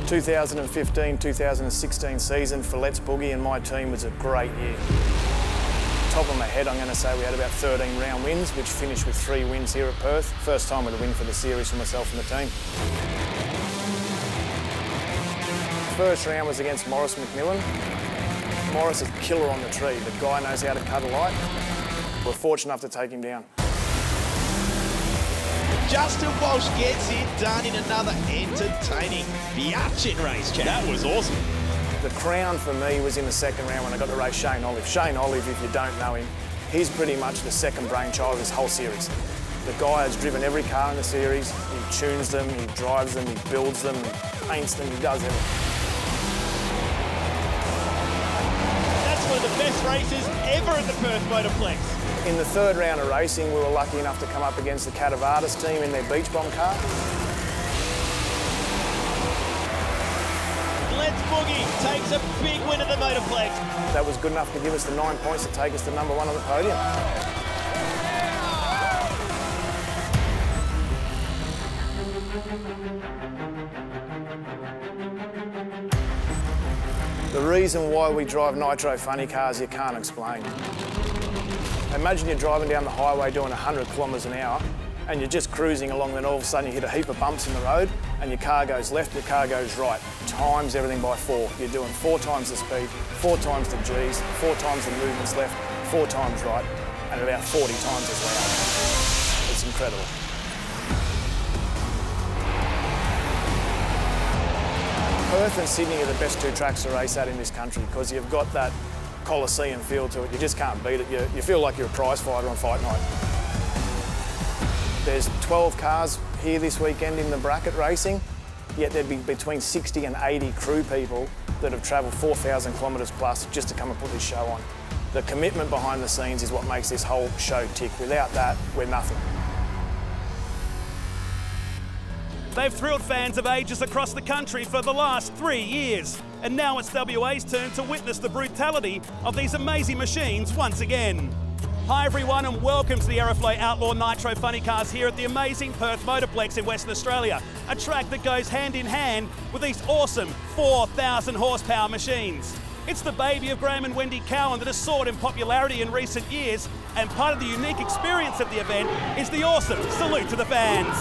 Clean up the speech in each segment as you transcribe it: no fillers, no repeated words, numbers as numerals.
2015-2016 season for Let's Boogie and my team was a great year. Top of my head, I'm going to say we had about 13 round wins, which finished with 3 wins here at Perth. First time with a win for the series for myself and the team. First round was against Morris McMillan. Morris is a killer on the tree. The guy knows how to cut a light. We're fortunate enough to take him down. Justin Walsh gets it done in another entertaining Biatchin race, Chad. That was awesome. The crown for me was in the second round when I got to race Shane Olive. Shane Olive, if you don't know him, he's pretty much the second brainchild of this whole series. The guy has driven every car in the series. He tunes them, he drives them, he builds them, he paints them, he does everything. That's one of the best races ever at the Perth Motorplex. In the third round of racing, we were lucky enough to come up against the Catavatas team in their Beach Bomb car. Let's Boogie takes a big win at the Motorplex. That was good enough to give us the 9 points to take us to number 1 on the podium. The reason why we drive nitro funny cars you can't explain. Imagine you're driving down the highway doing 100 kilometres an hour and you're just cruising along, then all of a sudden you hit a heap of bumps in the road and your car goes left, your car goes right. Times everything by 4. You're doing 4 times the speed, 4 times the Gs, 4 times the movements left, 4 times right, and about 40 times as loud. It's incredible. Perth and Sydney are the best 2 tracks to race at in this country because you've got that Coliseum feel to it. You just can't beat it. You feel like you're a prize fighter on fight night. There's 12 cars here this weekend in the bracket racing, yet there'd be between 60 and 80 crew people that have travelled 4,000 kilometres plus just to come and put this show on. The commitment behind the scenes is what makes this whole show tick. Without that, we're nothing. They've thrilled fans of ages across the country for the last 3 years. And now it's WA's turn to witness the brutality of these amazing machines once again. Hi everyone and welcome to the Aeroflow Outlaw Nitro Funny Cars here at the amazing Perth Motorplex in Western Australia. A track that goes hand in hand with these awesome 4,000 horsepower machines. It's the baby of Graham and Wendy Cowan that has soared in popularity in recent years, and part of the unique experience of the event is the awesome salute to the fans.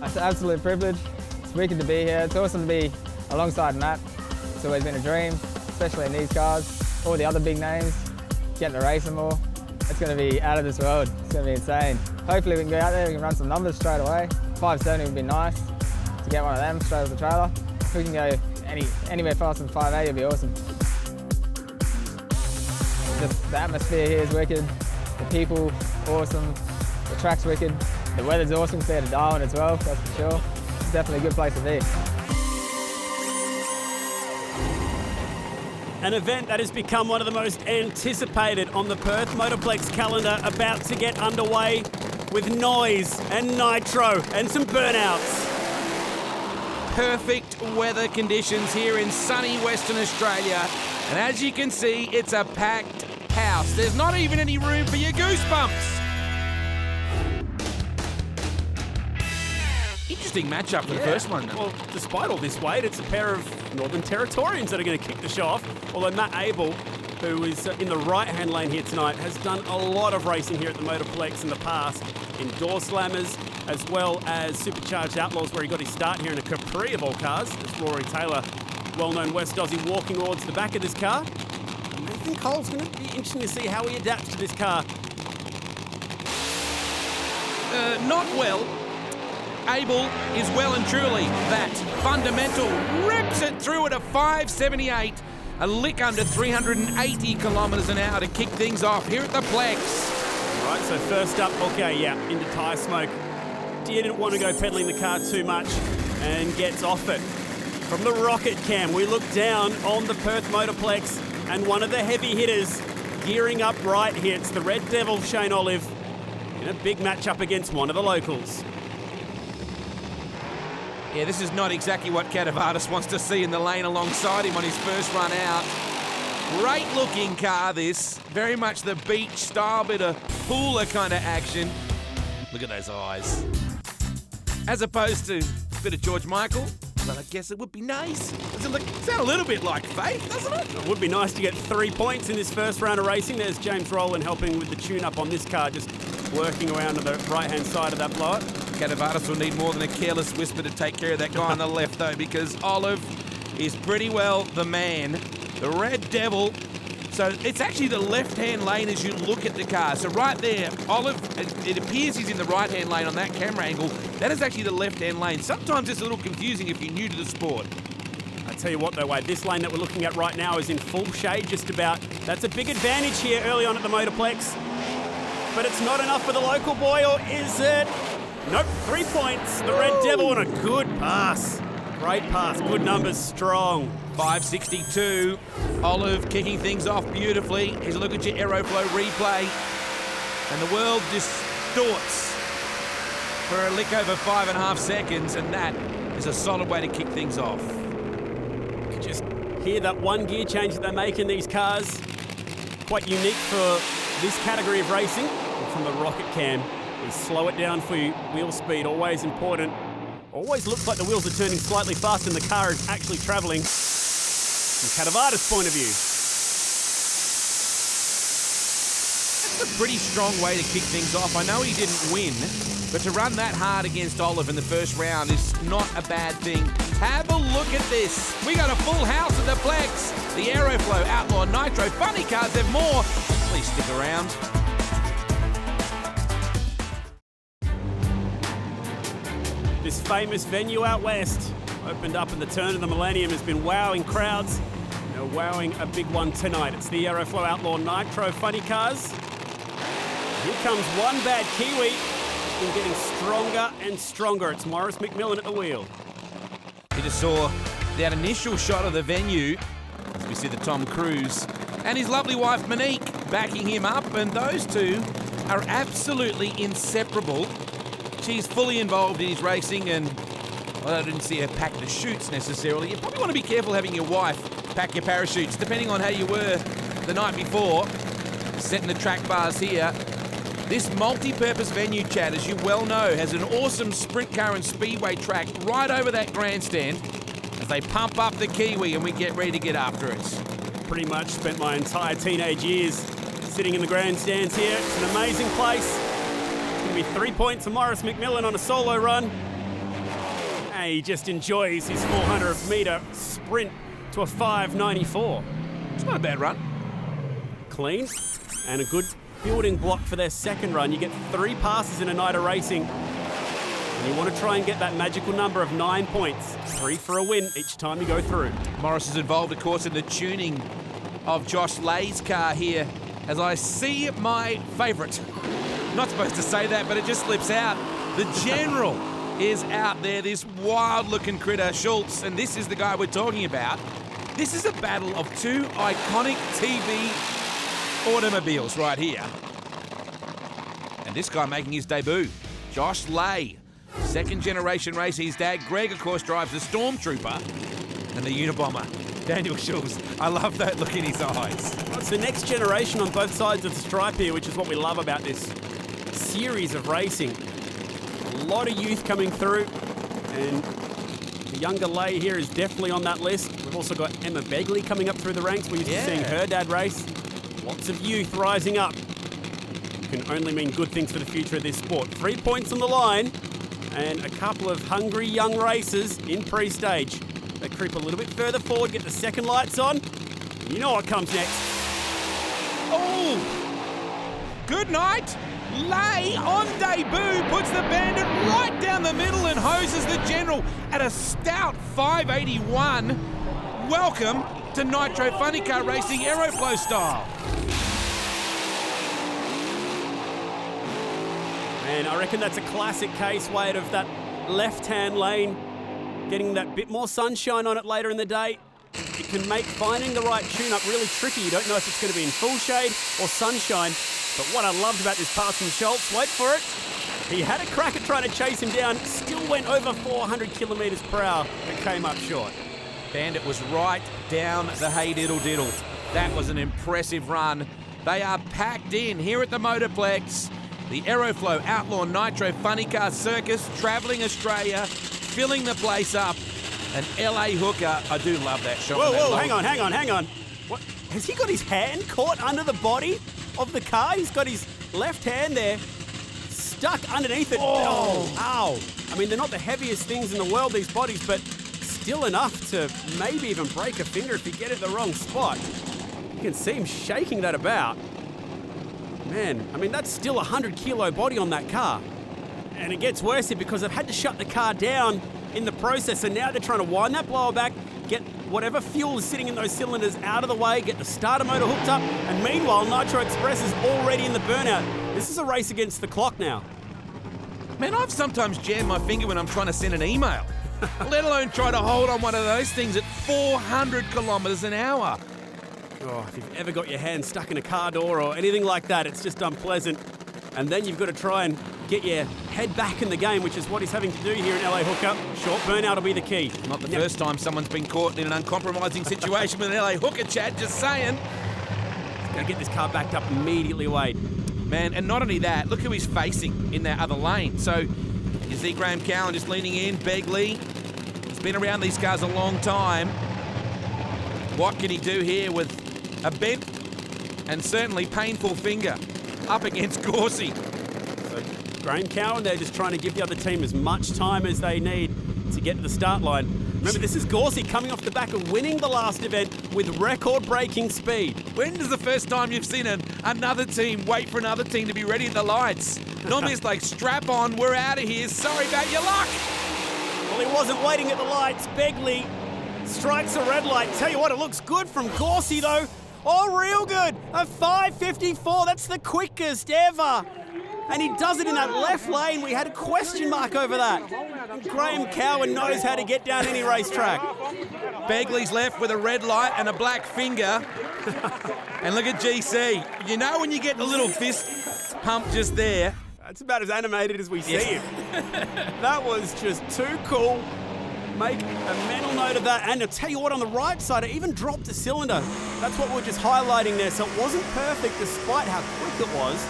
It's an absolute privilege. It's wicked to be here. It's awesome to be alongside Matt. It's always been a dream, especially in these cars. All the other big names, getting to race them all. It's going to be out of this world. It's going to be insane. Hopefully we can go out there, we can run some numbers straight away. 570 would be nice to get one of them straight off the trailer. If we can go anywhere faster than 580, it'd be awesome. Just the atmosphere here is wicked. The people, awesome. The track's wicked. The weather's awesome compared to Darwin as well, that's for sure. It's definitely a good place to be. An event that has become one of the most anticipated on the Perth Motorplex calendar, about to get underway with noise and nitro and some burnouts. Perfect weather conditions here in sunny Western Australia. And as you can see, it's a packed house. There's not even any room for your goosebumps. Interesting matchup for the first one. Well, despite all this weight, it's a pair of Northern Territorians that are going to kick the show off. Although Matt Abel, who is in the right-hand lane here tonight, has done a lot of racing here at the Motorplex in the past, in Door Slammers, as well as Supercharged Outlaws, where he got his start here in a Capri of all cars. It's Rory Taylor, well-known West Aussie, walking towards the back of this car. And Nathan Cole's going to be interesting to see how he adapts to this car. Not well. Abel is well and truly that fundamental. Rips it through at a 578, a lick under 380 kilometres an hour to kick things off here at the Plex. Right, so first up, okay, yeah, into tyre smoke. Didn't want to go pedaling the car too much and gets off it. From the rocket cam, we look down on the Perth Motorplex and one of the heavy hitters gearing up right here. It's the Red Devil, Shane Olive, in a big matchup against one of the locals. Yeah, this is not exactly what Catavardis wants to see in the lane alongside him on his first run out. Great looking car, this. Very much the beach style, bit of pooler kind of action. Look at those eyes. As opposed to a bit of George Michael, but I guess it would be nice. Does it sound a little bit like Faith, doesn't it? It would be nice to get 3 points in this first round of racing. There's James Rowland helping with the tune-up on this car, just working around to the right-hand side of that blower. Catavardis will need more than a careless whisper to take care of that guy on the left, though, because Olive is pretty well the man. The Red Devil. So it's actually the left-hand lane as you look at the car. So right there, Olive, it appears he's in the right-hand lane on that camera angle. That is actually the left-hand lane. Sometimes it's a little confusing if you're new to the sport. I tell you what, though, Wade, this lane that we're looking at right now is in full shade, just about. That's a big advantage here early on at the Motorplex. But it's not enough for the local boy, or is it? Nope, 3 points. The Red Devil on a good pass. Great pass, good numbers, strong. 562. Olive kicking things off beautifully. Here's a look at your Aeroflow replay. And the world distorts for a lick over 5.5 seconds, and that is a solid way to kick things off. You could just hear that one gear change that they make in these cars. Quite unique for this category of racing. And from the rocket cam, we slow it down for you. Wheel speed, always important. Always looks like the wheels are turning slightly faster than the car is actually travelling. From Catavardis' point of view. That's a pretty strong way to kick things off. I know he didn't win, but to run that hard against Olive in the first round is not a bad thing. Have a look at this. We got a full house at the Plex. The Aeroflow Outlaw Nitro Funny Cars have more. Please stick around. This famous venue out west, opened up at the turn of the millennium, has been wowing crowds. They're wowing a big one tonight. It's the Aeroflow Outlaw Nitro Funny Cars. Here comes one bad Kiwi. It's been getting stronger and stronger. It's Maurice McMillan at the wheel. You just saw that initial shot of the venue as we see the Tom Cruise and his lovely wife Monique backing him up, and those two are absolutely inseparable. She's fully involved in his racing, and well, I didn't see her pack the chutes necessarily. You probably want to be careful having your wife pack your parachutes, depending on how you were the night before. Setting the track bars here. This multi-purpose venue, Chad, as you well know, has an awesome sprint car and speedway track right over that grandstand as they pump up the Kiwi and we get ready to get after it. Pretty much spent my entire teenage years sitting in the grandstands here. It's an amazing place. It's going to be 3 points for Maurice McMillan on a solo run. And he just enjoys his 400-metre sprint to a 5.94. It's not a bad run. Clean and a good building block for their second run. You get 3 passes in a night of racing. And you want to try and get that magical number of 9 points. 3 for a win each time you go through. Morris is involved, of course, in the tuning of Josh Lay's car here as I see my favourite. Not supposed to say that, but it just slips out. The General is out there, this wild-looking critter, Schultz, and this is the guy we're talking about. This is a battle of 2 iconic TV automobiles right here. And this guy making his debut, Josh Lay. Second-generation racer. His dad, Greg, of course, drives the Stormtrooper and the Unabomber, Daniel Schultz. I love that look in his eyes. Well, it's the next generation on both sides of the stripe here, which is what we love about this series of racing. A lot of youth coming through, and the younger Lay here is definitely on that list. We've also got Emma Begley coming up through the ranks. We're used to seeing her dad race. Lots of youth rising up. Can only mean good things for the future of this sport. 3 points on the line, and a couple of hungry young racers in pre-stage. They creep a little bit further forward, get the second lights on. You know what comes next. Oh! Good night! Lay on debut puts the Bandit right down the middle and hoses the General at a stout 581. Welcome to Nitro Funny Car Racing Aeroflow style. And I reckon that's a classic case, Wade, of that left-hand lane getting that bit more sunshine on it later in the day, it can make finding the right tune-up really tricky. You don't know if it's going to be in full shade or sunshine. But what I loved about this pass from Schultz, wait for it, he had a crack at trying to chase him down, still went over 400 kilometres per hour, but came up short. Bandit was right down the hay diddle diddle. That was an impressive run. They are packed in here at the Motorplex. The Aeroflow Outlaw Nitro Funny Car Circus, travelling Australia, filling the place up. An LA hooker. I do love that shot. Whoa, hang on. What? Has he got his hand caught under the body of the car? He's got his left hand there stuck underneath it. Oh, ow. I mean, they're not the heaviest things in the world, these bodies, but still enough to maybe even break a finger if you get it in the wrong spot. You can see him shaking that about. Man, I mean, that's still a 100-kilo body on that car. And it gets worse here because they've had to shut the car down in the process, and now they're trying to wind that blower back, get whatever fuel is sitting in those cylinders out of the way, get the starter motor hooked up, and meanwhile, Nitro Express is already in the burnout. This is a race against the clock now. Man, I've sometimes jammed my finger when I'm trying to send an email, let alone try to hold on one of those things at 400 kilometres an hour. Oh, if you've ever got your hand stuck in a car door or anything like that, it's just unpleasant. And then you've got to try and get your head back in the game, which is what he's having to do here in LA Hooker. Short burnout will be the key. Not the first time someone's been caught in an uncompromising situation with an LA Hooker, Chad, just saying. Going to get this car backed up immediately, Wade. Man, and not only that, look who he's facing in that other lane. So you see Graham Cowan just leaning in, Begley. He's been around these cars a long time. What can he do here with a bent and certainly painful finger up against Gorsey? So Graham Cowan, they're just trying to give the other team as much time as they need to get to the start line. Remember, this is Gorsey coming off the back of winning the last event with record-breaking speed. When is the first time you've seen another team wait for another team to be ready at the lights? Normally it's like, strap on, we're out of here, sorry about your luck. Well, he wasn't waiting at the lights. Begley strikes a red light. Tell you what, it looks good from Gorsey, though. Oh, real good. A 5:54. That's the quickest ever. And he does it in that left lane. We had a question mark over that. And Graham Cowan knows how to get down any racetrack. Begley's left with a red light and a black finger. And look at GC. You know when you get the little fist pump just there? That's about as animated as we see him. That was just too cool. Make a mental note of that. And I'll tell you what, on the right side, it even dropped a cylinder. That's what we're just highlighting there. So it wasn't perfect despite how quick it was.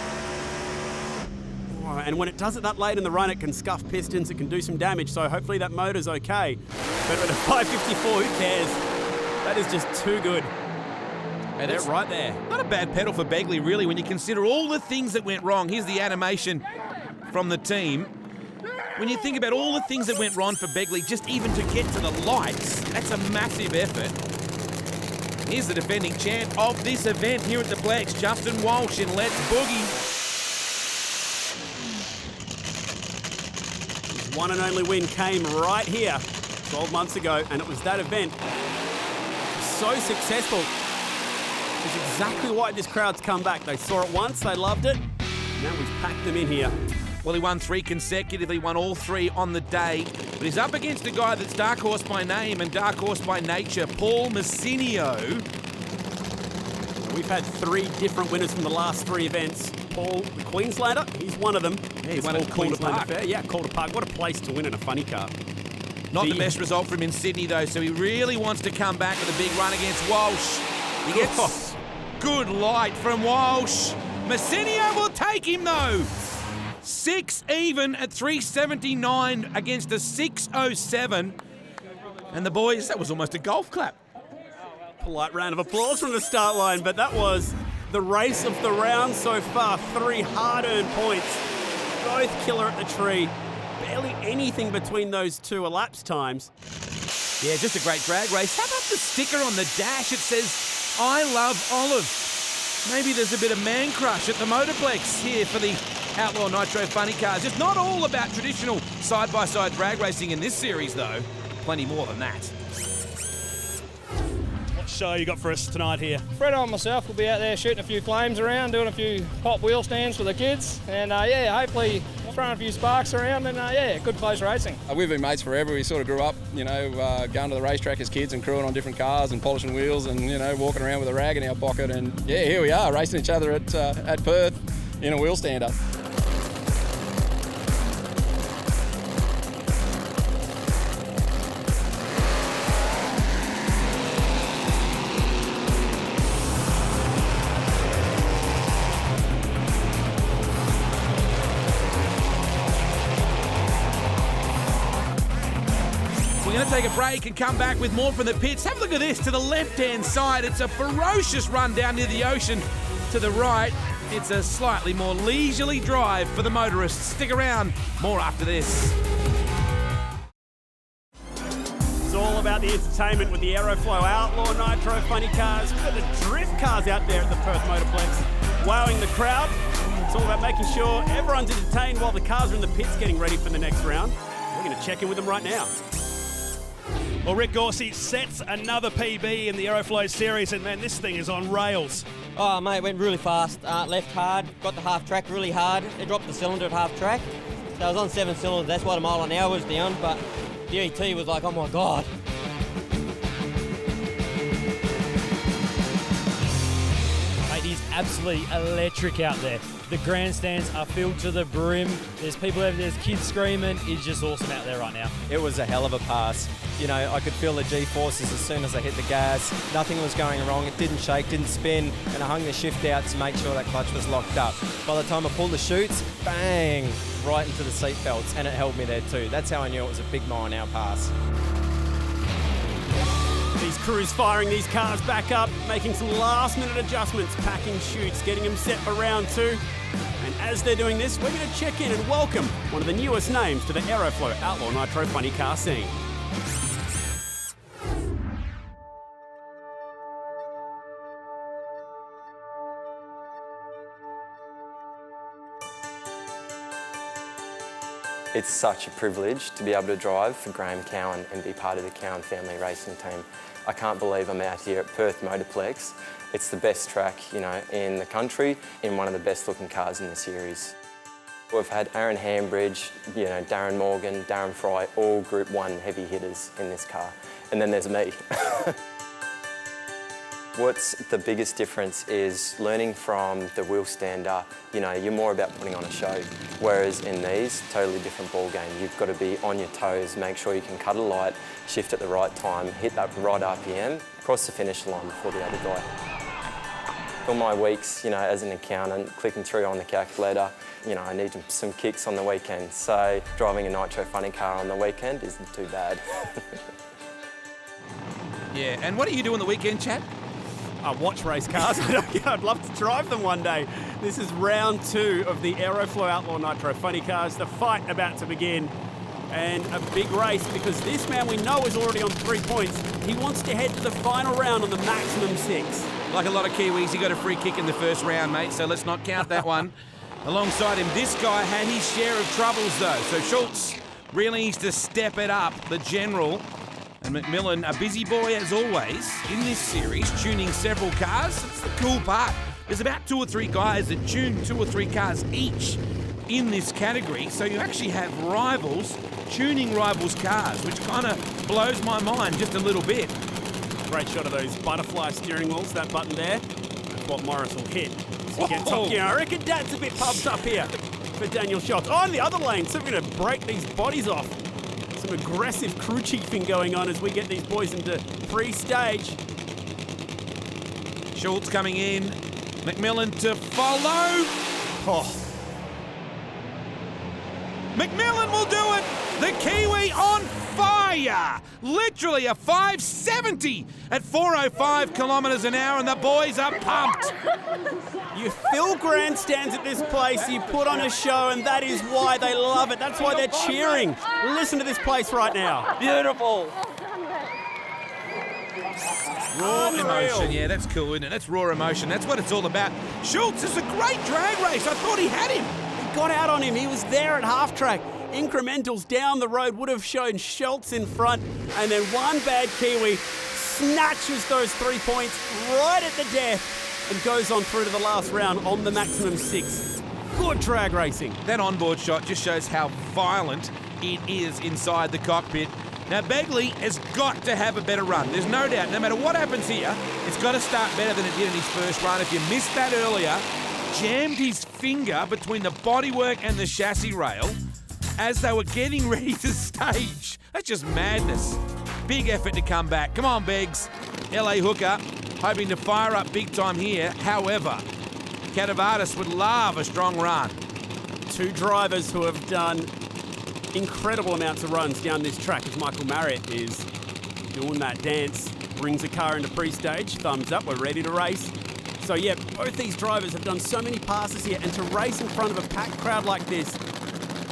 And when it does it that late in the run, it can scuff pistons, it can do some damage. So hopefully that motor's okay. But with a 554, who cares? That is just too good. And they're right there. Not a bad pedal for Begley, really, when you consider all the things that went wrong. Here's the animation from the team. When you think about all the things that went wrong for Begley, just even to get to the lights, that's a massive effort. Here's the defending champ of this event here at the Plex, Justin Walsh in Let's Boogie. His one and only win came right here 12 months ago, and it was that event. So successful. It's exactly why this crowd's come back. They saw it once, they loved it. Now we've packed them in here. Well, he won 3 consecutively, won all 3 on the day. But he's up against a guy that's dark horse by name and dark horse by nature, Paul Massinio. We've had 3 different winners from the last 3 events. Paul, the Queenslander, he's one of them. Yeah, he won at Calder Park. Fair. Yeah, Calder Park. What a place to win in a funny car. Not the best result for him in Sydney, though, so he really wants to come back with a big run against Walsh. He gets good light from Walsh. Massinio will take him, though. 6 even at 379 against a 607. And the boys, that was almost a golf clap. Polite round of applause from the start line, but that was the race of the round so far. 3 hard-earned points, both killer at the tree. Barely anything between those 2 elapsed times. Yeah, just a great drag race. How about the sticker on the dash? It says, I love Olive. Maybe there's a bit of man crush at the Motorplex here for the Outlaw Nitro Funny Cars. It's not all about traditional side-by-side drag racing in this series, though. Plenty more than that. What show you got for us tonight here? Fredo and myself will be out there shooting a few flames around, doing a few pop wheel stands for the kids, and hopefully throwing a few sparks around, and good close racing. We've been mates forever. We sort of grew up, going to the racetrack as kids and crewing on different cars and polishing wheels and, walking around with a rag in our pocket. And here we are racing each other at Perth in a wheel stander. We're going to take a break and come back with more from the pits. Have a look at this to the left-hand side. It's a ferocious run down near the ocean. To the right, it's a slightly more leisurely drive for the motorists. Stick around. More after this. It's all about the entertainment with the Aeroflow Outlaw Nitro Funny Cars. We've got the drift cars out there at the Perth Motorplex, wowing the crowd. It's all about making sure everyone's entertained while the cars are in the pits getting ready for the next round. We're going to check in with them right now. Well, Rick Gorsey sets another PB in the Aeroflow series, and man, this thing is on rails. Oh, mate, it went really fast. Left hard, got the half track really hard. They dropped the cylinder at half track. So I was on 7 cylinders, that's why the mile an hour was down, but the ET was like, oh my God. Mate, he's absolutely electric out there. The grandstands are filled to the brim. There's people over there, there's kids screaming. It's just awesome out there right now. It was a hell of a pass. I could feel the G-forces as soon as I hit the gas. Nothing was going wrong. It didn't shake, didn't spin, and I hung the shift out to make sure that clutch was locked up. By the time I pulled the chutes, bang, right into the seat belts, and it held me there too. That's how I knew it was a big mile an hour pass. These crews firing these cars back up, making some last-minute adjustments, packing chutes, getting them set for round 2. And as they're doing this, we're going to check in and welcome one of the newest names to the Aeroflow Outlaw Nitro Funny Car scene. It's such a privilege to be able to drive for Graham Cowan and be part of the Cowan family racing team. I can't believe I'm out here at Perth Motorplex. It's the best track, in the country, in one of the best looking cars in the series. We've had Aaron Hambridge, Darren Morgan, Darren Fry, all Group 1 heavy hitters in this car. And then there's me. What's the biggest difference is learning from the wheel stander. You're more about putting on a show, whereas in these, totally different ball game. You've got to be on your toes, make sure you can cut a light, shift at the right time, hit that right RPM, cross the finish line before the other guy. For my weeks, as an accountant, clicking through on the calculator, I need some kicks on the weekend, so driving a Nitro Funny Car on the weekend isn't too bad. Yeah, and what do you do on the weekend, Chad? I watch race cars. I'd love to drive them one day. This is round 2 of the Aeroflow Outlaw Nitro Funny Cars. The fight about to begin. And a big race because this man we know is already on 3 points. He wants to head to the final round on the maximum 6. Like a lot of Kiwis, he got a free kick in the first round, mate, so let's not count that one. Alongside him, this guy had his share of troubles, though. So Schultz really needs to step it up, the general. And McMillan, a busy boy as always in this series, tuning several cars. That's the cool part. There's about 2 or 3 guys that tune 2 or 3 cars each in this category. So you actually have rivals tuning rivals' cars, which kind of blows my mind just a little bit. Great shot of those butterfly steering wheels, that button there. That's what Morris will hit. So get top gear. I reckon Dad's a bit pumped up here for Daniel Scholz. Oh, in the other lane, so we're going to break these bodies off. Some aggressive crew chiefing going on as we get these boys into pre-stage. Schultz coming in. McMillan to follow. Oh. McMillan will do it. The Kiwi on fire. Literally a 570 at 405 kilometres an hour, and the boys are pumped. You fill grandstands at this place, you put on a show, and that is why they love it. That's why they're cheering. Listen to this place right now. Beautiful. Raw emotion, yeah, that's cool, isn't it? That's raw emotion. That's what it's all about. Schultz is a great drag race. I thought he had him. He got out on him. He was there at half track. Incrementals down the road would have shown Schultz in front, and then one bad Kiwi snatches those 3 points right at the death and goes on through to the last round on the maximum 6. Good drag racing. That onboard shot just shows how violent it is inside the cockpit. Now, Begley has got to have a better run. There's no doubt, no matter what happens here, it's got to start better than it did in his first run. If you missed that earlier, jammed his finger between the bodywork and the chassis rail as they were getting ready to stage. That's just madness. Big effort to come back. Come on, Beggs. LA Hooker hoping to fire up big time here. However, Catavardis would love a strong run. Two drivers who have done incredible amounts of runs down this track as Michael Marriott is doing that dance, brings a car into pre-stage, thumbs up, we're ready to race. So yeah, both these drivers have done so many passes here, and to race in front of a packed crowd like this,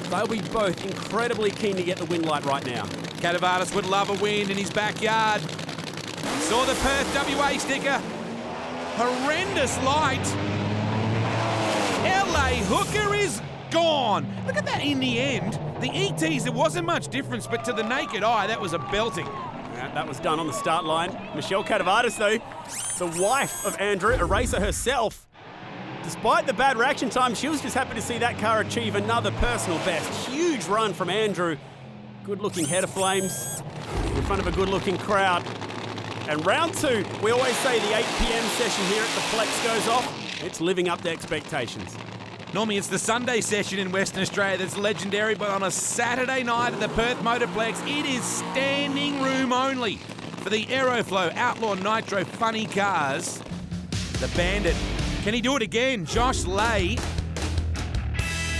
they'll be both incredibly keen to get the win light right now. Catavardis would love a win in his backyard. Saw the Perth WA sticker. Horrendous light. LA Hooker is gone. Look at that in the end. The ETs, there wasn't much difference, but to the naked eye, that was a belting. Yeah, that was done on the start line. Michelle Catavardis, though, the wife of Andrew, a racer herself, despite the bad reaction time, she was just happy to see that car achieve another personal best. Huge run from Andrew. Good-looking header flames in front of a good-looking crowd. And round 2, we always say the 8 p.m. session here at the Plex goes off. It's living up to expectations. Normally it's the Sunday session in Western Australia that's legendary, but on a Saturday night at the Perth Motorplex, it is standing room only for the Aeroflow Outlaw Nitro Funny Cars. The Bandit. Can he do it again? Josh Lay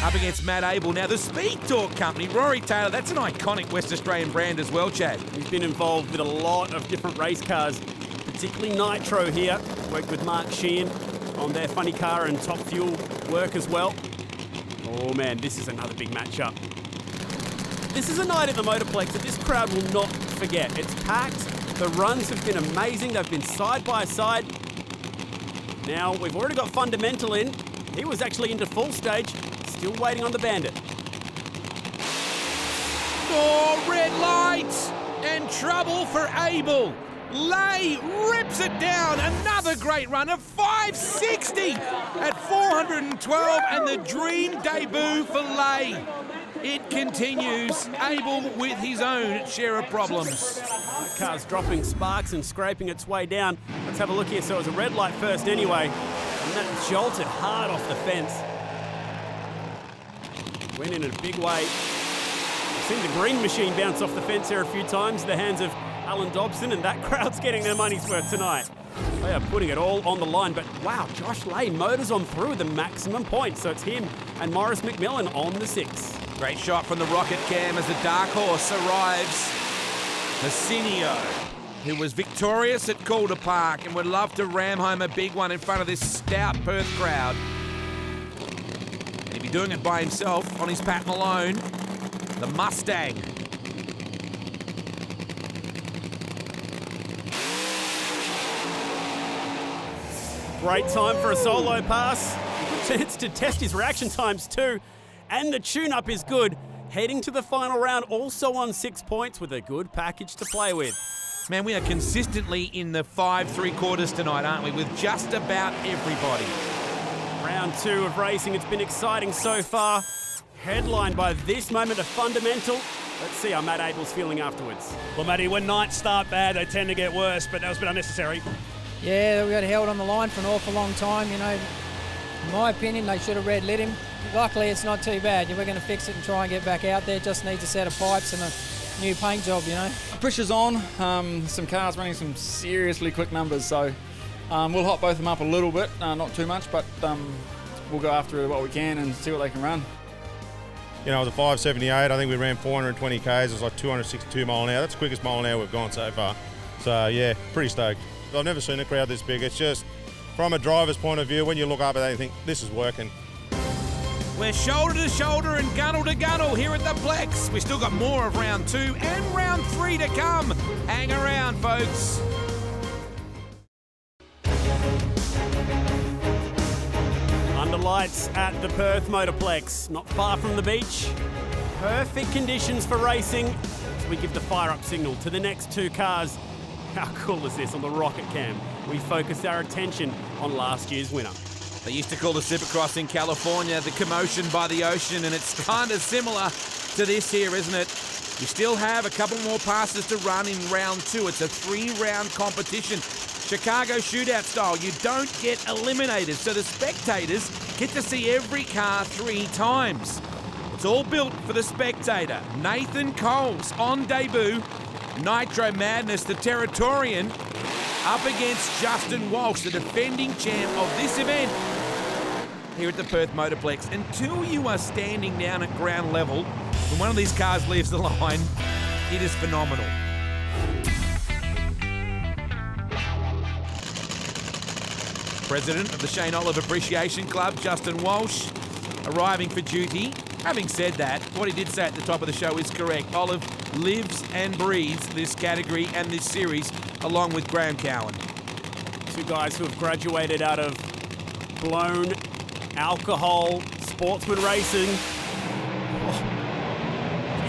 up against Matt Abel. Now, the Speed Talk company, Rory Taylor, that's an iconic West Australian brand as well, Chad. He's been involved with a lot of different race cars, particularly Nitro here. Worked with Mark Sheehan on their funny car and Top Fuel work as well. Oh man, this is another big matchup. This is a night at the Motorplex that this crowd will not forget. It's packed, the runs have been amazing, they've been side by side. Now, we've already got Fundamental in. He was actually into full stage, still waiting on the Bandit. Oh, red light and trouble for Abel. Lay rips it down. Another great run of 560 at 412, and the dream debut for Lay. It continues. Abel with his own share of problems. The car's dropping sparks and scraping its way down. Let's have a look here. So it was a red light first anyway, and that jolted hard off the fence. Went in a big way. I've seen the green machine bounce off the fence here a few times in the hands of Alan Dobson, and that crowd's getting their money's worth tonight. They are putting it all on the line, but wow, Josh Lay motors on through with the maximum points. So it's him and Morris McMillan on the 6. Great shot from the rocket cam as the dark horse arrives. Masinio, who was victorious at Calder Park and would love to ram home a big one in front of this stout Perth crowd. And he'd be doing it by himself on his Pat Malone, the Mustang. Great time for a solo pass. Good chance to test his reaction times too. And the tune-up is good. Heading to the final round, also on 6 points with a good package to play with. Man, we are consistently in the 5 3/4 tonight, aren't we? With just about everybody. Round 2 of racing. It's been exciting so far. Headlined by this moment of Fundamental. Let's see how Matt Abel's feeling afterwards. Well, Matty, when nights start bad, they tend to get worse, but that was a bit unnecessary. Yeah, we got held on the line for an awful long time. You know, in my opinion, they should have red lit him. Luckily, it's not too bad. We're going to fix it and try and get back out there. Just needs a set of pipes and a new paint job, you know. Pressure's on. Some cars running some seriously quick numbers, so we'll hot both them up a little bit, not too much, but we'll go after what we can and see what they can run. You know, it was a 578. I think we ran 420 Ks. It was like 262 mile an hour. That's the quickest mile an hour we've gone so far. So, yeah, pretty stoked. I've never seen a crowd this big. It's just, from a driver's point of view, when you look up at that, you think, this is working. We're shoulder to shoulder and gunnel to gunnel here at the Plex. We've still got more of round 2 and round 3 to come. Hang around, folks. Under lights at the Perth Motorplex, not far from the beach. Perfect conditions for racing as we give the fire-up signal to the next 2 cars How cool is this on the Rocket Cam? We focused our attention on last year's winner. They used to call the Supercross in California the commotion by the ocean, and it's kind of similar to this here, isn't it? You still have a couple more passes to run in round 2. It's a 3-round competition. Chicago shootout style. You don't get eliminated, so the spectators get to see every car 3 times. It's all built for the spectator. Nathan Coles on debut. Nitro Madness, the Territorian, up against Justin Walsh, the defending champ of this event here at the Perth Motorplex. Until you are standing down at ground level, when one of these cars leaves the line, it is phenomenal. President of the Shane Olive Appreciation Club, Justin Walsh, arriving for duty. Having said that, what he did say at the top of the show is correct. Olive lives and breathes this category and this series, along with Graham Cowan. 2 guys who have graduated out of blown alcohol sportsman racing.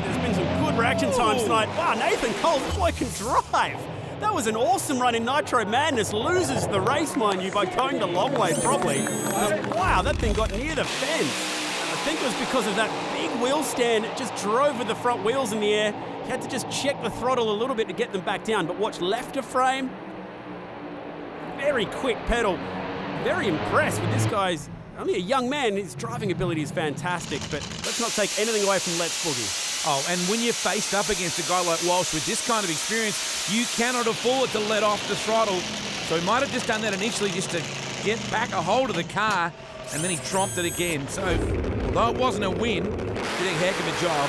There's been some good reaction times tonight. Wow, Nathan Cole, this boy can drive. That was an awesome run in Nitro Madness. Loses the race, mind you, by going the long way, probably. Wow, that thing got near the fence. I think it was because of that big wheel stand. It just drove with the front wheels in the air. You had to just check the throttle a little bit to get them back down. But watch left of frame. Very quick pedal. Very impressed with this guy's, only a young man. His driving ability is fantastic, but let's not take anything away from Let's Boogie. Oh, and when you're faced up against a guy like Walsh with this kind of experience, you cannot afford to let off the throttle. So he might have just done that initially just to get back a hold of the car, and then he tromped it again. So, although it wasn't a win, did a heck of a job.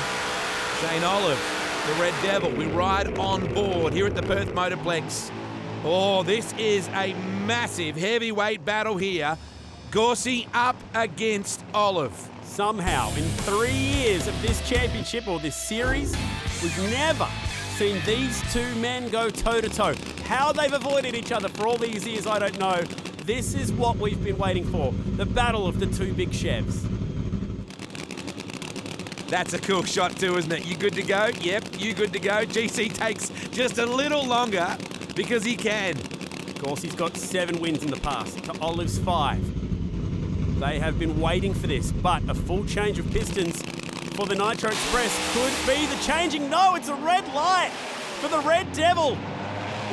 Shane Olive, the Red Devil, we ride on board here at the Perth Motorplex. Oh, this is a massive heavyweight battle here. Gorsey up against Olive. Somehow, in 3 years of this championship or this series, we've never seen these 2 men go toe-to-toe. How they've avoided each other for all these years, I don't know. This is what we've been waiting for. The battle of the 2 big Chevs. That's a cool shot too, isn't it? You good to go? Yep, you good to go. GC takes just a little longer because he can. Of course, he's got 7 wins in the past to Olive's 5. They have been waiting for this, but a full change of pistons for the Nitro Express could be the changing. No, it's a red light for the Red Devil.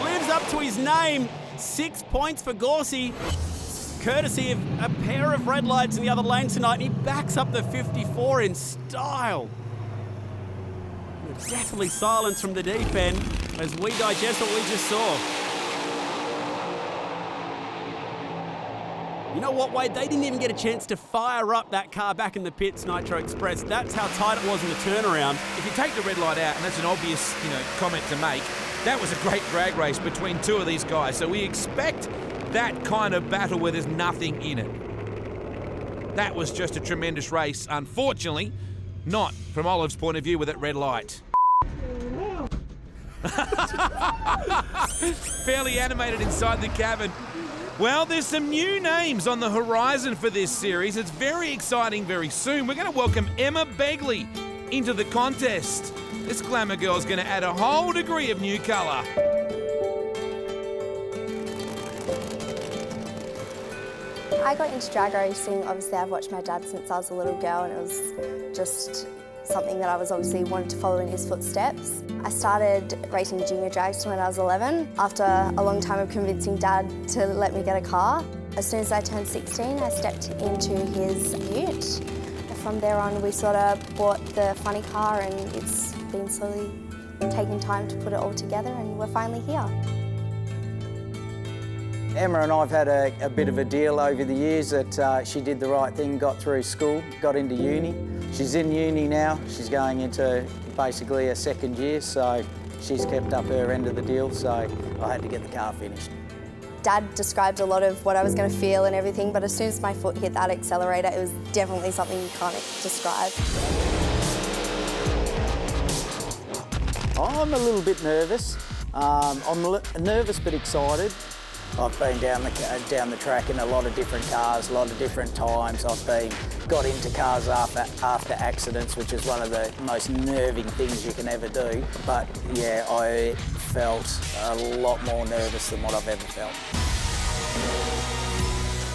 Lives up to his name. 6 points for Gorsey, courtesy of a pair of red lights in the other lane tonight. And he backs up the 54 in style. Definitely silence from the deep end as we digest what we just saw. You know what, Wade? They didn't even get a chance to fire up that car back in the pits, Nitro Express. That's how tight it was in the turnaround. If you take the red light out, and that's an obvious, comment to make, that was a great drag race between 2 of these guys. So we expect that kind of battle where there's nothing in it. That was just a tremendous race. Unfortunately, not from Olive's point of view with that red light. Fairly animated inside the cabin. Well, there's some new names on the horizon for this series. It's very exciting very soon. We're going to welcome Emma Begley into the contest. This glamour girl is going to add a whole degree of new colour. I got into drag racing. Obviously, I've watched my dad since I was a little girl, and it was just something that I was obviously wanted to follow in his footsteps. I started racing junior drags when I was 11 after a long time of convincing Dad to let me get a car. As soon as I turned 16, I stepped into his ute. From there on, we sort of bought the funny car, and it's been slowly taking time to put it all together, and we're finally here. Emma and I have had a bit of a deal over the years that she did the right thing, got through school, got into uni. She's in uni now. She's going into basically her 2nd year, so she's kept up her end of the deal, so I had to get the car finished. Dad described a lot of what I was going to feel and everything, but as soon as my foot hit that accelerator, it was definitely something you can't describe. I'm a little bit nervous. I'm nervous but excited. I've been down the track in a lot of different cars, a lot of different times. I've been got into cars after accidents, which is one of the most nerving things you can ever do. But yeah, I felt a lot more nervous than what I've ever felt.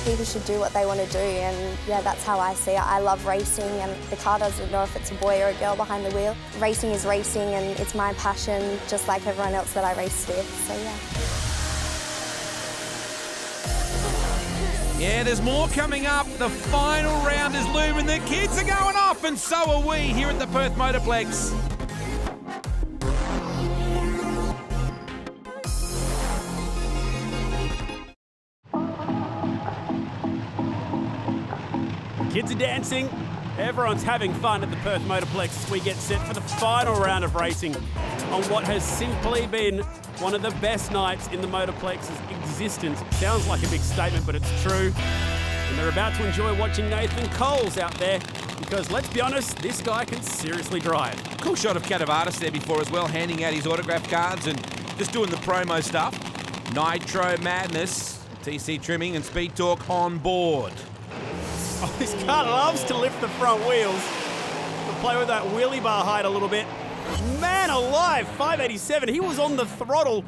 People should do what they want to do, and yeah, that's how I see it. I love racing, and the car doesn't know if it's a boy or a girl behind the wheel. Racing is racing, and it's my passion, just like everyone else that I race with, so yeah. Yeah, there's more coming up. The final round is looming. The kids are going off, and so are we here at the Perth Motorplex. Kids are dancing. Everyone's having fun at the Perth Motorplex as we get set for the final round of racing on what has simply been one of the best nights in the Motorplex's existence. Sounds like a big statement, but it's true. And they're about to enjoy watching Nathan Coles out there because, let's be honest, this guy can seriously drive. Cool shot of Catavatas there before as well, handing out his autograph cards and just doing the promo stuff. Nitro Madness, TC Trimming and Speed Talk on board. Oh, this car loves to lift the front wheels. To play with that wheelie bar height a little bit. Man alive, 587. He was on the throttle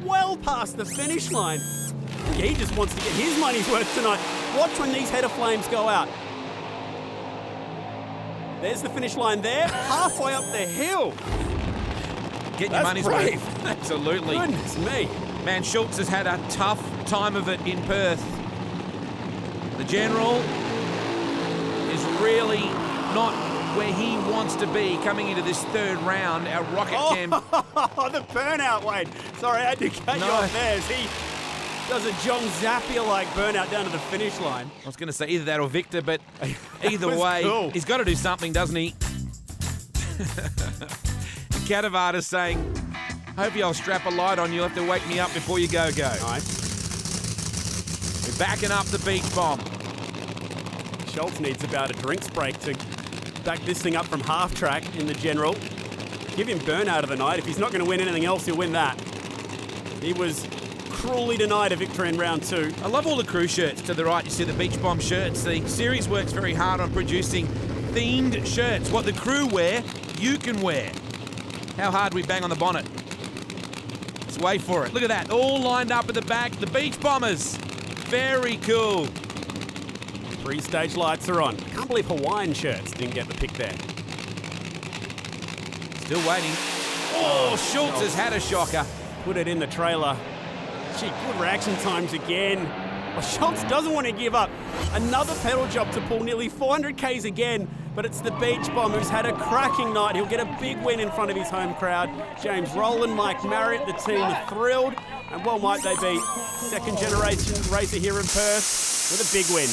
well past the finish line. Yeah, he just wants to get his money's worth tonight. Watch when these header flames go out. There's the finish line there, halfway up the hill. Get your money's worth. Absolutely. Goodness me. Man, Schultz has had a tough time of it in Perth. The General is really not where he wants to be coming into this third round. Our rocket cam. Oh, the burnout, Wade. Sorry, I had to cut you off there as he does a John Zappia-like burnout down to the finish line. I was going to say either that or Victor, but either way, cool. He's got to do something, doesn't he? Catavatas saying, hopefully I'll strap a light on. You'll have to wake me up before you go. Nice. We're backing up the beach bomb. Schultz needs about a drinks break to back this thing up from half track in the General. Give him burnout of the night. If he's not going to win anything else, he'll win that. He was cruelly denied a victory in round 2. I love all the crew shirts to the right. You see the beach bomb shirts. The series works very hard on producing themed shirts. What the crew wear, you can wear. How hard we bang on the bonnet. Let's wait for it. Look at that. All lined up at the back. The beach bombers. Very cool. 3-stage lights are on. I can't believe Hawaiian shirts didn't get the pick there. Still waiting. Oh, Schultz has had a shocker. Put it in the trailer. Gee, good reaction times again. Well, Schultz doesn't want to give up. Another pedal job to pull nearly 400 Ks again, but it's the Beach Bomb who's had a cracking night. He'll get a big win in front of his home crowd. James Rowland, Mike Marriott, the team are thrilled, and well might they be. Second generation racer here in Perth with a big win.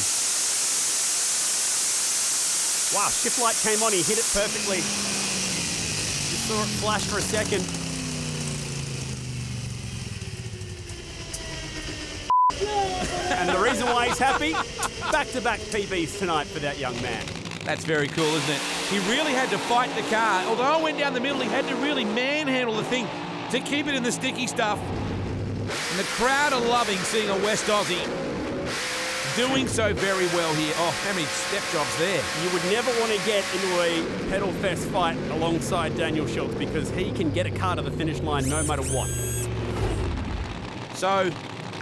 Wow, shift light came on, he hit it perfectly. You saw it flash for a second. And the reason why he's happy, back-to-back PBs tonight for that young man. That's very cool, isn't it? He really had to fight the car. Although it went down the middle, he had to really manhandle the thing to keep it in the sticky stuff. And the crowd are loving seeing a West Aussie doing so very well here. Oh, how many step jobs there. You would never want to get into a pedal fest fight alongside Daniel Schultz because he can get a car to the finish line no matter what. So,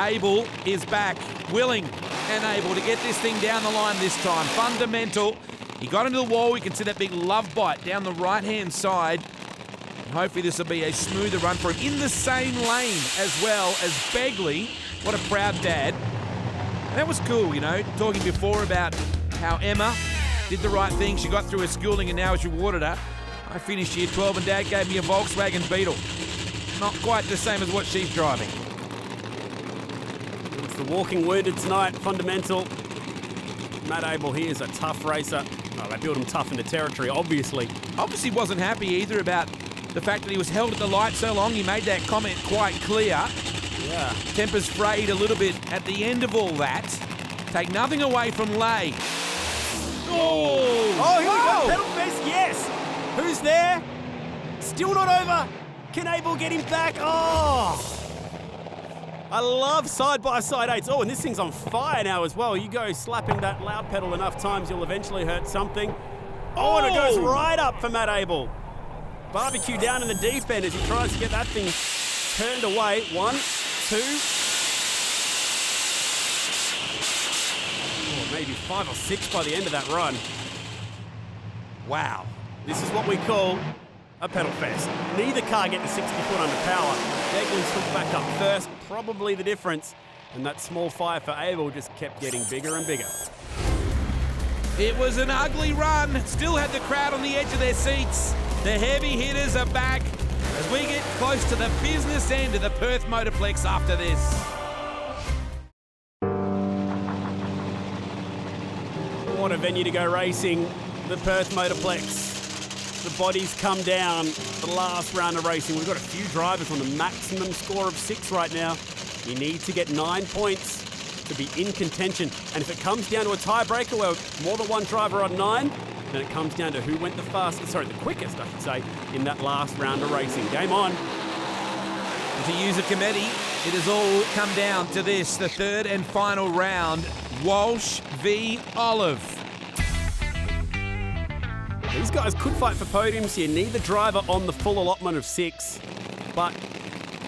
Abel is back, willing and able to get this thing down the line this time. Fundamental. He got into the wall. We can see that big love bite down the right-hand side. And hopefully this will be a smoother run for him in the same lane as well as Begley. What a proud dad. And that was cool, you know, talking before about how Emma did the right thing. She got through her schooling and now it's rewarded her. I finished year 12 and Dad gave me a Volkswagen Beetle. Not quite the same as what she's driving. It's the walking wounded tonight, Fundamental. Matt Abel, he is a tough racer. Oh, they built him tough in the territory, obviously. Obviously wasn't happy either about the fact that he was held at the light so long. He made that comment quite clear. Yeah. Tempers frayed a little bit at the end of all that. Take nothing away from Lay. Oh, here we go. Pedal fest, yes. Who's there? Still not over. Can Abel get him back? Oh. I love side-by-side eights. Oh, and this thing's on fire now as well. You go slapping that loud pedal enough times, you'll eventually hurt something. Oh, and it goes right up for Matt Abel. Barbecue down in the deep end as he tries to get that thing turned away. 1, 2. Oh, maybe 5 or 6 by the end of that run. Wow. This is what we call a pedal fest. Neither car get to 60 foot under power. Deglin's hooked back up first, probably the difference. And that small fire for Abel just kept getting bigger and bigger. It was an ugly run. Still had the crowd on the edge of their seats. The heavy hitters are back as we get close to the business end of the Perth Motorplex after this. What a venue to go racing, the Perth Motorplex. The bodies come down the last round of racing. We've got a few drivers on the maximum score of 6 right now. You need to get 9 points to be in contention. And if it comes down to a tiebreaker where more than one driver on 9, then it comes down to who went the quickest, I should say, in that last round of racing. Game on. To use a committee, it has all come down to this, the third and final round, Walsh v Olive. These guys could fight for podiums here. Neither driver on the full allotment of 6, but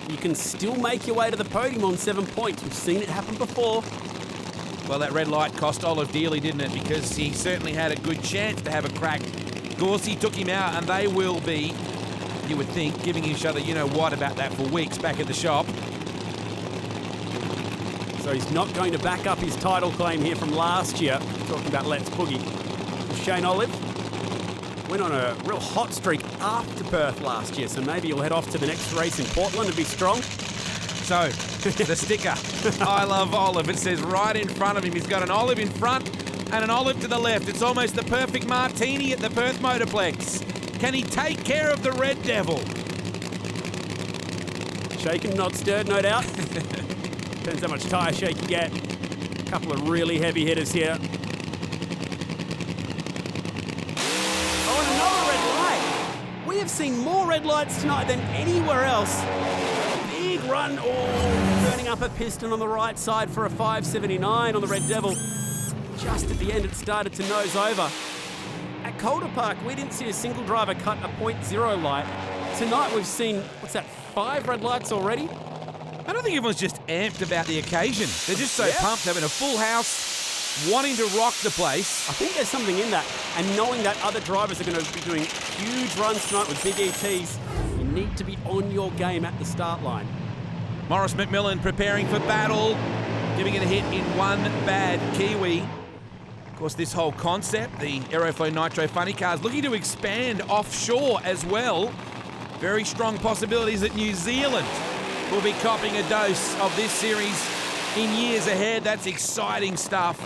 you can still make your way to the podium on 7 points. We've seen it happen before. Well, that red light cost Olive dearly, didn't it? Because he certainly had a good chance to have a crack. Gorsey took him out, and they will be, you would think, giving each other you-know-what about that for weeks back at the shop. So he's not going to back up his title claim here from last year. Talking about Let's Boogie. Shane Olive went on a real hot streak after Perth last year, so maybe he'll head off to the next race in Portland and be strong. So, the sticker, I love Olive. It says right in front of him. He's got an olive in front and an olive to the left. It's almost the perfect martini at the Perth Motorplex. Can he take care of the Red Devil? Shaken, not stirred, no doubt. Depends how much tyre shake you get. A couple of really heavy hitters here. Oh, and another red light. We have seen more red lights tonight than anywhere else. Big run, burning up a piston on the right side for a 579 on the Red Devil. Just at the end, it started to nose over. At Calder Park, we didn't see a single driver cut a .0 light. Tonight, we've seen, 5 red lights already? I don't think everyone's just amped about the occasion. They're just so pumped, having a full house, wanting to rock the place. I think there's something in that. And knowing that other drivers are going to be doing huge runs tonight with big ETs, you need to be on your game at the start line. Morris McMillan preparing for battle, giving it a hit in one bad Kiwi. Of course, this whole concept, the Aeroflow Nitro Funny Cars, looking to expand offshore as well. Very strong possibilities that New Zealand will be copping a dose of this series in years ahead. That's exciting stuff.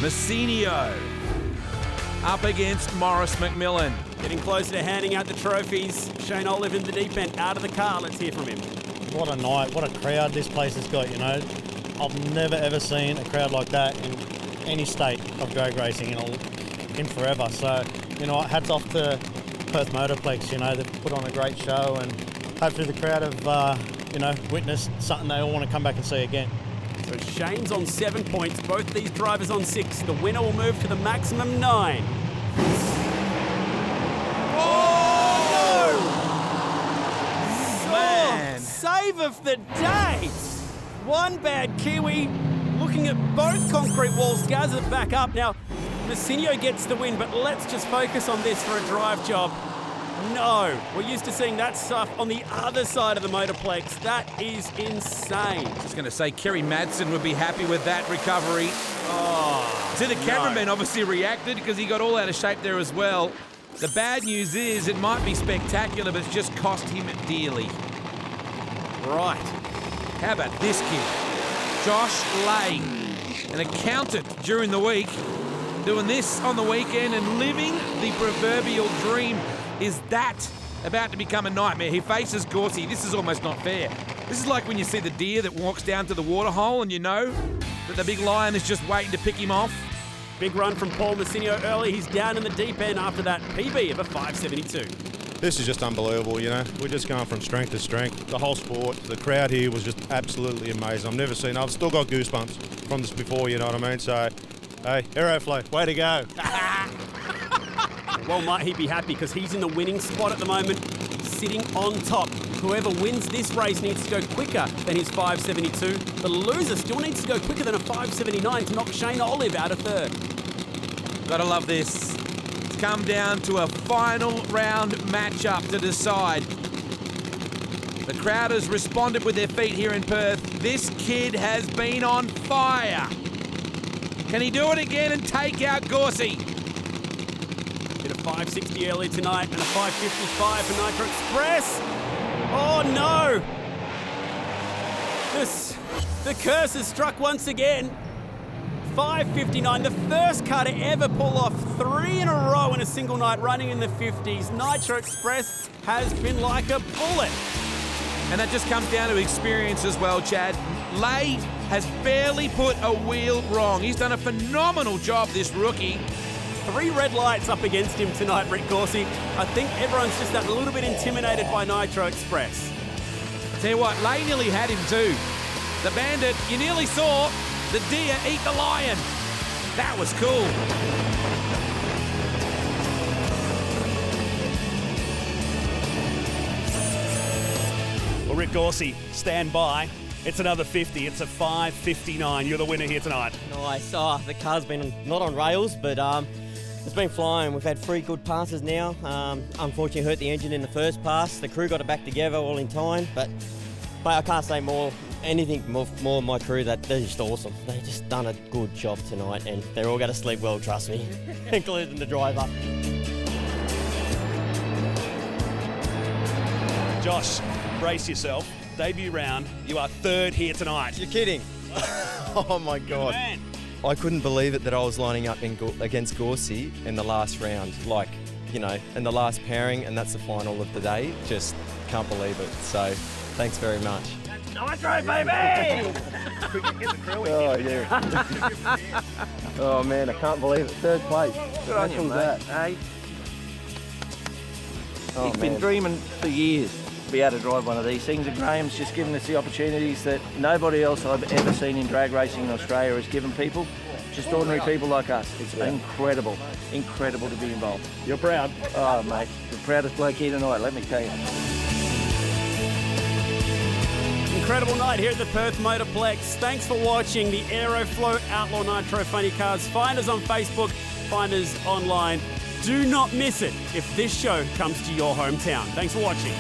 Messinio up against Morris McMillan. Getting closer to handing out the trophies. Shane Olive in the deep end, out of the car. Let's hear from him. What a night, what a crowd this place has got, I've never ever seen a crowd like that in any state of drag racing in forever. So, hats off to Perth Motorplex, they've put on a great show and hopefully the crowd have, witnessed something they all want to come back and see again. So Shane's on 7 points, both these drivers on 6. The winner will move to the maximum 9. Save of the day. One bad Kiwi. Looking at both concrete walls, Gazza back up. Now, Messinio gets the win, but let's just focus on this for a drive job. No, we're used to seeing that stuff on the other side of the Motorplex. That is insane. Just going to say Kerry Madsen would be happy with that recovery. So the cameraman obviously reacted because he got all out of shape there as well. The bad news is it might be spectacular, but it's just cost him dearly. Right. How about this kid? Josh Lay, an accountant during the week, doing this on the weekend and living the proverbial dream. Is that about to become a nightmare? He faces Gorsey. This is almost not fair. This is like when you see the deer that walks down to the waterhole and you know that the big lion is just waiting to pick him off. Big run from Paul Messinio early. He's down in the deep end after that PB of a 572. This is just unbelievable, you know. We're just going from strength to strength. The whole sport, the crowd here was just absolutely amazing. I've still got goosebumps from this before, you know what I mean? So, hey, Aeroflow, way to go. Well, might he be happy because he's in the winning spot at the moment, sitting on top. Whoever wins this race needs to go quicker than his 572. The loser still needs to go quicker than a 579 to knock Shane Olive out of third. Gotta love this. It's come down to a final round matchup to decide. The crowd has responded with their feet here in Perth. This kid has been on fire. Can he do it again and take out Gorsey? Did a 560 earlier tonight and a 555 for Nitro Express. Oh no! The curse has struck once again. 559, the first car to ever pull off 3 in a row in a single night running in the 50s. Nitro Express has been like a bullet. And that just comes down to experience as well, Chad. Lay has barely put a wheel wrong. He's done a phenomenal job, this rookie. 3 red lights up against him tonight, Rick Gorsey. I think everyone's just a little bit intimidated by Nitro Express. Tell you what, Lay nearly had him too. The Bandit, you nearly saw the deer eat the lion. That was cool. Well, Rick Gorsey, stand by. It's another 50. It's a 559. You're the winner here tonight. Nice. Oh, the car's been not on rails, but it's been flying. We've had 3 good passes now. Unfortunately, hurt the engine in the first pass. The crew got it back together all in time, but I can't say anything more of my crew. That they're just awesome. They just done a good job tonight, and they're all going to sleep well, trust me, including the driver. Josh, brace yourself. Debut round. You are 3rd here tonight. You're kidding. Oh my God. Man. I couldn't believe it that I was lining up against Gorsey in the last round. Like, you know, in the last pairing, and that's the final of the day. Just can't believe it. So, thanks very much. Nitro, baby! Oh, yeah. Oh, man, I can't believe it. 3rd place. Good on you, mate. Hey. He's been dreaming for years to be able to drive one of these things, and Graham's just given us the opportunities that nobody else I've ever seen in drag racing in Australia has given people, just ordinary people like us. It's incredible to be involved. You're proud? Oh, mate, the proudest bloke here tonight, let me tell you. Incredible night here at the Perth Motorplex. Thanks for watching the Aeroflow Outlaw Nitro Funny Cars. Find us on Facebook, find us online. Do not miss it if this show comes to your hometown. Thanks for watching.